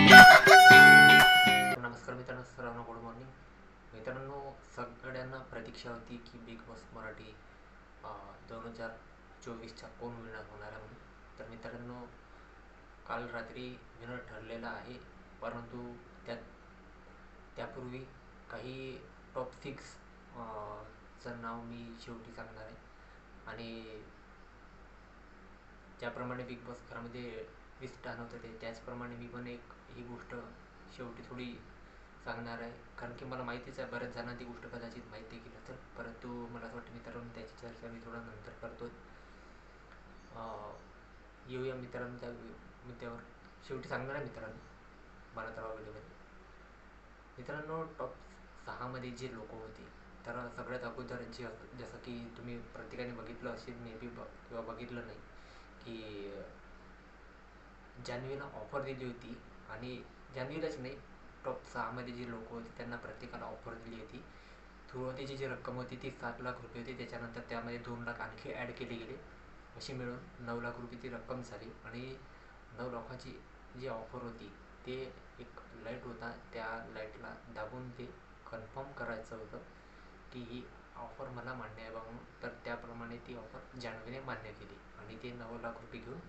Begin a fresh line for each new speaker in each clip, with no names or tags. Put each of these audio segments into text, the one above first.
नमस्कार मित्रांनो, सर्वांना गुड मॉर्निंग. मित्रांनो, सगळ्यांना प्रतीक्षा होती की बिग बॉस मराठी 2024च्या कोण विनर होणार आहे म्हणून. तर मित्रांनो, काल रात्री विनर ठरलेला आहे, परंतु त्यापूर्वी काही टॉप 6 चं नाव मी शेवटी सांगणार आहे. आणि ज्याप्रमाणे बिग बॉस घरामध्ये ट्विस्ट आणत होते, त्याचप्रमाणे मी पण ही गोष्ट शेवटी थोडी सांगणार आहे. कारण की मला माहितीच आहे, बऱ्याच जणांना ती गोष्ट कदाचित माहिती केलं तर, परंतु मला असं वाटतं मित्रांनो त्याची चर्चा मी थोडा नंतर करतो. येऊया मित्रांनो त्या मुद्द्यावर. शेवटी सांगणार आहे मित्रांनो, मला तर व्हिडिओमध्ये. मित्रांनो, टॉप 6मध्ये जे लोक होते, तर सगळ्यात अगोदर जसं की तुम्ही प्रत्येकाने बघितलं असेल, मे बी किंवा बघितलं नाही, की जान्हवीला ऑफर दिली होती. आणि जान्हवीलाच नाही, टॉप 6मध्ये जे लोक होते त्यांना प्रत्येकाला ऑफर दिली होती. सुरुवातीची जी रक्कम होती ती 7 लाख रुपये होती. त्याच्यानंतर त्यामध्ये 2 लाख आणखी ॲड केले गेले, अशी मिळून 9 लाख रुपये ती रक्कम झाली. आणि 9 लाखाची जी ऑफर होती ते एक लाईट होता, त्या लाईटला दाबून ते कन्फर्म करायचं होतं की ही ऑफर मला मान्य आहे बा म्हणून. तर त्याप्रमाणे ती ऑफर जान्हवीने मान्य केली आणि ते 9 लाख रुपये घेऊन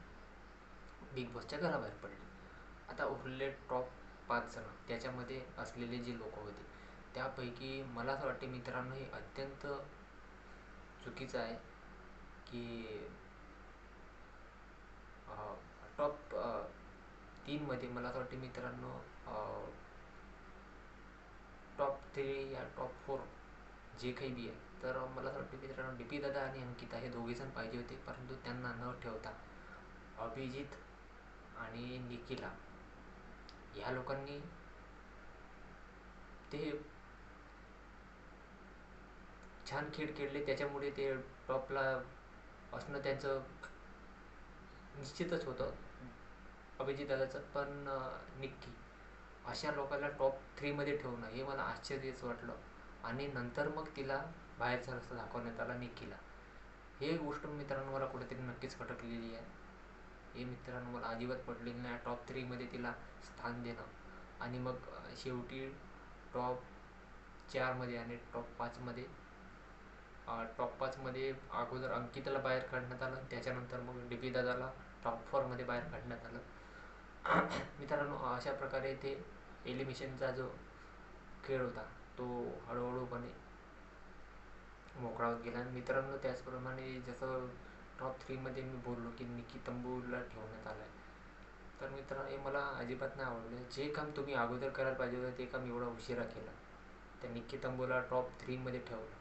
बिग बॉसच्या घराबाहेर पडले. आता उरले टॉप 5 जण. त्याच्यामध्ये असलेले जे लोक होते त्यापैकी मला असं वाटते मित्रांनो, हे अत्यंत चुकीचं आहे की टॉप 3मध्ये मला असं वाटते मित्रांनो, टॉप 3 या टॉप 4 जे काही बी आहे, तर मला असं वाटतं मित्रांनो DP दादा आणि अंकिता हे दोघेजण पाहिजे होते, परंतु त्यांना न ठेवता अभिजित आणि निखिला ह्या लोकांनी ते छान खेळ खेळले. त्याच्यामुळे ते टॉपला असणं त्यांचं निश्चितच होतं, अभिजित दादाचं. पण निक्की अशा लोकांना टॉप 3मध्ये ठेवणं हे मला आश्चर्यच वाटलं. आणि नंतर मग तिला बाहेरचा रस्ता दाखवण्यात आला निक्कीला. हे गोष्ट मित्रांनो मला कुठेतरी नक्कीच खटकलेली आहे. हे मित्रांनो मला अजिबात पडलेलं नाही, टॉप 3मध्ये तिला स्थान देणं. आणि मग शेवटी टॉप 4मध्ये आणि टॉप 5मध्ये अगोदर अंकिताला बाहेर काढण्यात आलं, त्याच्यानंतर मग DP दादाला टॉप 4मध्ये बाहेर काढण्यात आलं. मित्रांनो, अशा प्रकारे ते एलिमिनेशनचा जो खेळ होता तो हळूहळूपणे मोकळा होत गेला. मित्रांनो, त्याचप्रमाणे जसं टॉप 3मध्ये मी बोललो की निकी तंबूला ठेवण्यात आला आहे, तर मित्रांनो हे मला अजिबात नाही आवडलं. जे काम तुम्ही अगोदर करायला पाहिजे होतं ते काम एवढा उशिरा केलं. त्या निकी तंबूला टॉप 3मध्ये ठेवलं.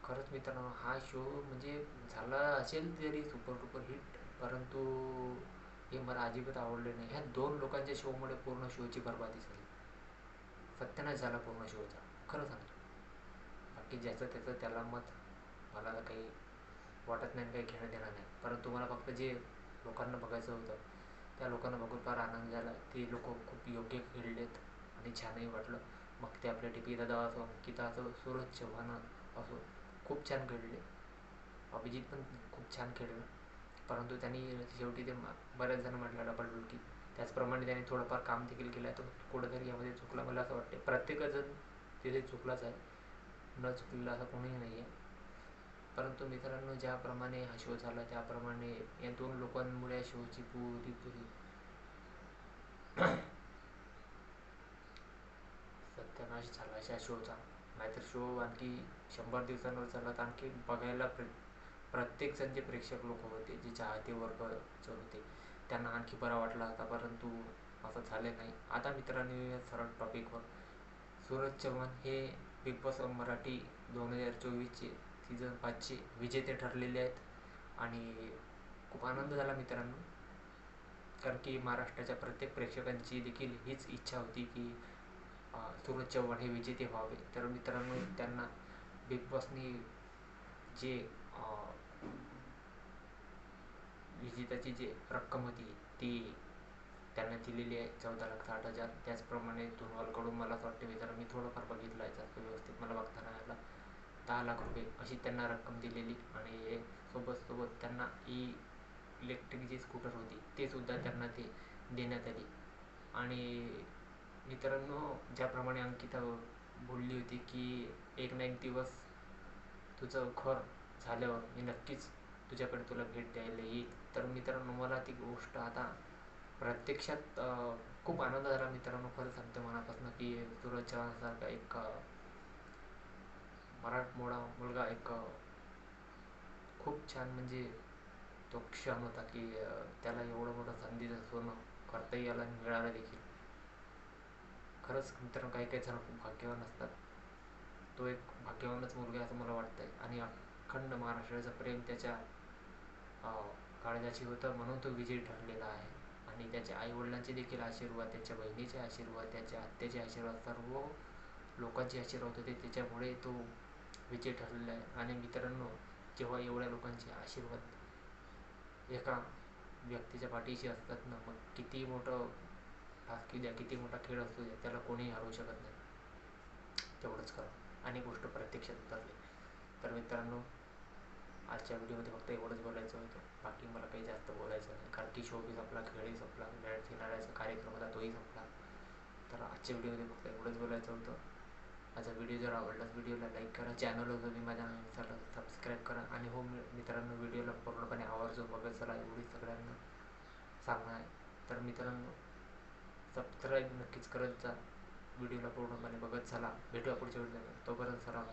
खरंच मित्रांनो, हा शो म्हणजे झाला असेल तरी सुपर डुपर हिट, परंतु हे मला अजिबात आवडले नाही. ह्या 2 लोकांच्या शोमुळे पूर्ण शोची बरबादी झाली, सत्यानाश झाला पूर्ण शोचा, खरं सांगतो. बाकी ज्याचं त्याचं त्याला मत, मला काही वाटत नाही, काही घेणं देणं नाही. परंतु मला फक्त जे लोकांना बघायचं होतं त्या लोकांना बघून फार आनंद झाला. ते लोक खूप योग्य खेळलेत आणि छानही वाटलं. मग ते आपले DP दादा असो, अंकिता असो, सूरज चव्हाण असो, खूप छान खेळले. अभिजित पण खूप छान खेळला, परंतु त्यांनी शेवटी ते बऱ्याच जण म्हटलं डबल डुलकी. त्याचप्रमाणे त्याने थोडंफार काम देखील केलं आहे, तो कुठंतरी यामध्ये चुकला. मला असं वाटते प्रत्येकजण तिथे चुकलाच आहे, न चुकलेला असं कोणीही नाही आहे. परंतु मित्रांनो, ज्याप्रमाणे हा शो झाला त्याप्रमाणे या 2 लोकांमुळे या शोची पुरी सत्यानाश झाला अशा शोचा. नाहीतर शो आणखी 100 दिवसांवर चालला तर आणखी बघायला प्रत्येकजण जे प्रेक्षक लोक होते, जे चाहते वर्गाचे होते, त्यांना आणखी बरा वाटला होता. परंतु असं झालं नाही. आता मित्रांनो सरळ टॉपिकवर. सूरज चव्हाण हे बिग बॉस मराठी 2024चे सीझन 5चे विजेते ठरलेले आहेत. आणि खूप आनंद झाला मित्रांनो, कारण की महाराष्ट्राच्या प्रत्येक प्रेक्षकांची देखील हीच इच्छा होती की सूरज चव्हाण हे विजेते व्हावे. तर मित्रांनो, त्यांना बिग बॉसनी जे विजेत्याची जी रक्कम होती ती त्यांना दिलेली आहे, 14,60,000. त्याचप्रमाणे धुनवालकडून मला असं वाटतं मित्रांनो, मी थोडंफार बघितलं आहे, जास्त व्यवस्थित मला बघता नाही आला, 10 लाख रुपये अशी त्यांना रक्कम दिलेली. आणि सोबत त्यांना इलेक्ट्रिक जी स्कूटर होती ते सुद्धा त्यांना ते देण्यात आली. आणि मित्रांनो, ज्याप्रमाणे अंकिता बोलली होती की एक ना एक दिवस तुझं घर झाल्यावर मी नक्कीच तुझ्याकडे तुला भेट द्यायला येईल. तर मित्रांनो, मला ती गोष्ट आता प्रत्यक्षात खूप आनंद झाला मित्रांनो. खरं सांगतो मनापासून की सूरज चव्हाणसारखा एक मराठमोळा मुलगा एक खूप छान म्हणजे तो क्षण होता की त्याला एवढं मोठं संधीचं सोनं करता यायला मिळालं देखील. खरंच मित्रांनो, काही काही जण खूप भाग्यवान असतात. तो एक भाग्यवानच मुलगा आहे असं मला वाटतंय. आणि अखंड महाराष्ट्राचं प्रेम त्याच्या काळजाची होतं म्हणून तो विजयी ठरलेला आहे. आणि त्याच्या आईवडिलांचे देखील आशीर्वाद, त्याच्या बहिणीचे आशीर्वाद, त्याच्या आत्याचे आशीर्वाद, सर्व लोकांचे आशीर्वाद होते, त्याच्यामुळे तो विजयी ठरलेला आहे. आणि मित्रांनो, जेव्हा एवढ्या लोकांचे आशीर्वाद एका व्यक्तीच्या पाठीशी असतात ना, मग किती मोठं टास्क द्या, किती मोठा खेळ असतो द्या, त्याला कोणीही हरवू शकत नाही. तेवढंच खरं आणि गोष्ट प्रत्यक्षात उतरली. तर मित्रांनो, आजच्या व्हिडिओमध्ये फक्त एवढंच बोलायचं होतं. बाकी मला काही जास्त बोलायचं नाही, कारण की शोबी संपला, खेळही संपला, मॅच फिनाळ्याचा कार्यक्रम होता तोही संपला. तर आजच्या व्हिडिओमध्ये फक्त एवढंच बोलायचं होतं. माझा व्हिडिओ जर आवडलाच व्हिडिओला लाईक करा, चॅनलवर तुम्ही माझ्या चॅनलला सबस्क्राईब करा. आणि हो मित्रांनो, व्हिडिओला पूर्णपणे आवर्जून बघत चला, एवढी सगळ्यांना सांगणं आहे. तर मित्रांनो, सबस्क्राईब नक्कीच करत जा, व्हिडिओला पूर्णपणे बघत चला. भेटूया पुढच्या व्हिडिओमध्ये. तोपर्यंत सराव